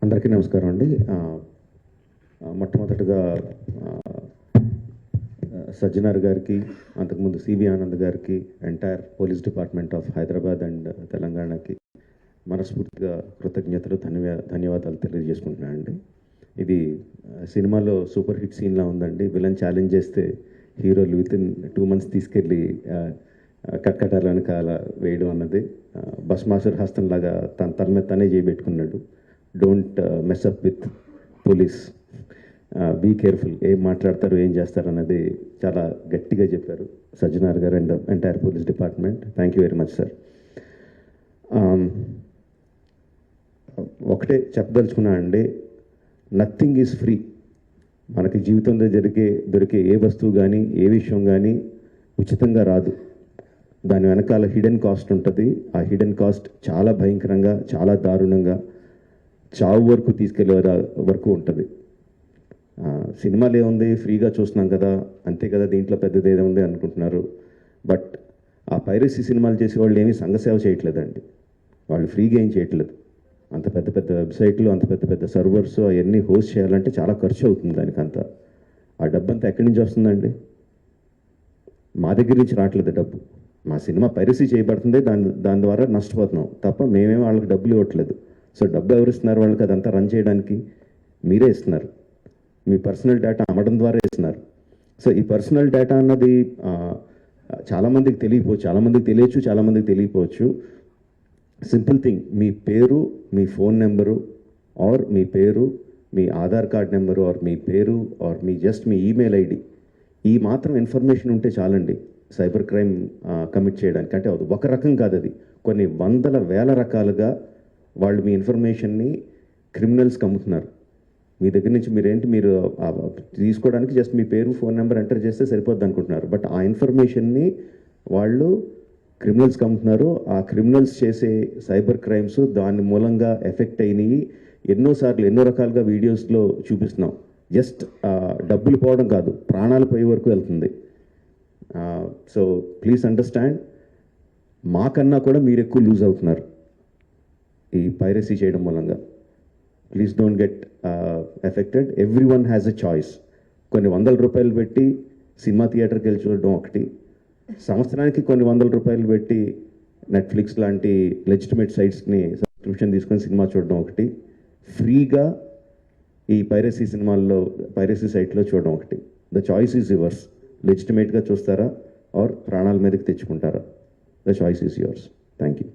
అందరికీ నమస్కారం అండి. మొట్టమొదటిగా సజ్జనార్ గారికి, అంతకుముందు సివి ఆనంద్ గారికి, entire police department of Hyderabad and తెలంగాణకి మనస్ఫూర్తిగా కృతజ్ఞతలు, ధన్యవాదాలు తెలియజేసుకుంటున్నాను అండి. ఇది సినిమాలో సూపర్ హిట్ సీన్లా ఉందండి. విలన్ ఛాలెంజ్ చేస్తే హీరోలు వితిన్ 2 months తీసుకెళ్ళి కట్కటాల వెనకాల వేయడం అన్నది బస్మాసుర్ హస్తంలాగా తన తల మీద తనే చేయబెట్టుకున్నాడు. Don't mess up with police, be careful, ఏం మాట్లాడతారు ఏం చేస్తారు అన్నది చాలా గట్టిగా చెప్పారు సజ్జనార్ గారు and entire police department. Thank you very much sir. ఒకటే చెప్పదలుచుకున్నా అండి, నథింగ్ ఈజ్ ఫ్రీ. మనకి జీవితంలో దొరికే ఏ వస్తువు కానీ ఏ విషయం కానీ ఉచితంగా రాదు. దాని వెనకాల హిడెన్ కాస్ట్ ఉంటుంది. ఆ హిడెన్ కాస్ట్ చాలా భయంకరంగా, చాలా దారుణంగా, చావు వరకు తీసుకెళ్లే వరకు ఉంటుంది. సినిమాలు ఏముంది, ఫ్రీగా చూస్తున్నాం కదా, అంతే కదా, దీంట్లో పెద్దది ఏముంది అనుకుంటున్నారు. బట్ ఆ పైరసీ సినిమాలు చేసే వాళ్ళు ఏమీ సంఘసేవ చేయట్లేదండి. వాళ్ళు ఫ్రీగా ఏం చేయట్లేదు. అంత పెద్ద పెద్ద వెబ్సైట్లు, అంత పెద్ద పెద్ద సర్వర్స్ అవన్నీ హోస్ట్ చేయాలంటే చాలా ఖర్చు అవుతుంది. దానికంతా ఆ డబ్బు అంతా ఎక్కడి నుంచి వస్తుందండి? మా దగ్గర నుంచి రావట్లేదు డబ్బు. మా సినిమా పైరసీ చేయబడుతుంది, దాని ద్వారా నష్టపోతున్నాం తప్ప మేమేం వాళ్ళకి డబ్బులు ఇవ్వట్లేదు. సో డబ్బు ఎవరు ఇస్తున్నారు వాళ్ళకి? అదంతా రన్ చేయడానికి మీరే ఇస్తున్నారు. మీ పర్సనల్ డేటా అమ్మడం ద్వారా ఇస్తున్నారు. సో ఈ పర్సనల్ డేటా అన్నది చాలామందికి తెలియకపోవచ్చు, చాలామందికి తెలియచ్చు, చాలామందికి తెలియకపోవచ్చు. సింపుల్ థింగ్, మీ పేరు, మీ ఫోన్ నెంబరు, ఆర్ మీ పేరు, మీ ఆధార్ కార్డ్ నెంబరు, ఆర్ మీ పేరు, ఆర్ మీ మీ ఈమెయిల్ ఐడి, ఈ మాత్రం ఇన్ఫర్మేషన్ ఉంటే చాలండి సైబర్ క్రైమ్ కమిట్ చేయడానికి. అంటే అది ఒక రకం కాదు, అది కొన్ని వందల వేల రకాలుగా వాళ్ళు మీ ఇన్ఫర్మేషన్ని క్రిమినల్స్కి అమ్ముతున్నారు. మీ దగ్గర నుంచి మీరు తీసుకోవడానికి జస్ట్ మీ పేరు, ఫోన్ నెంబర్ ఎంటర్ చేస్తే సరిపోద్ది అనుకుంటున్నారు. బట్ ఆ ఇన్ఫర్మేషన్ని వాళ్ళు క్రిమినల్స్కి అమ్ముతున్నారు. ఆ క్రిమినల్స్ చేసే సైబర్ క్రైమ్స్ దాని మూలంగా ఎఫెక్ట్ అయినవి ఎన్నోసార్లు ఎన్నో రకాలుగా వీడియోస్లో చూపిస్తున్నాం. జస్ట్ డబ్బులు పోవడం కాదు, ప్రాణాలు పోయే వరకు వెళ్తుంది. సో ప్లీజ్ అండర్స్టాండ్, మాకన్నా కూడా మీరు ఎక్కువ లూజ్ అవుతున్నారు ఈ పైరసీ చేయడం మూలంగా. Please don't get affected. Every one has a choice. కొన్ని ₹100 పెట్టి సినిమా థియేటర్కి వెళ్ళి చూడడం ఒకటి, సంవత్సరానికి కొన్ని ₹100 పెట్టి నెట్ఫ్లిక్స్ లాంటి లెజిటిమేట్ సైట్స్ని సబ్స్క్రిప్షన్ తీసుకొని సినిమా చూడడం ఒకటి, ఫ్రీగా ఈ పైరసీ సైట్లో చూడడం ఒకటి. The choice is yours. లెజిటిమేట్గా చూస్తారా ఆర్ ప్రాణాల మీదకి తెచ్చుకుంటారా? The choice is yours. Thank you.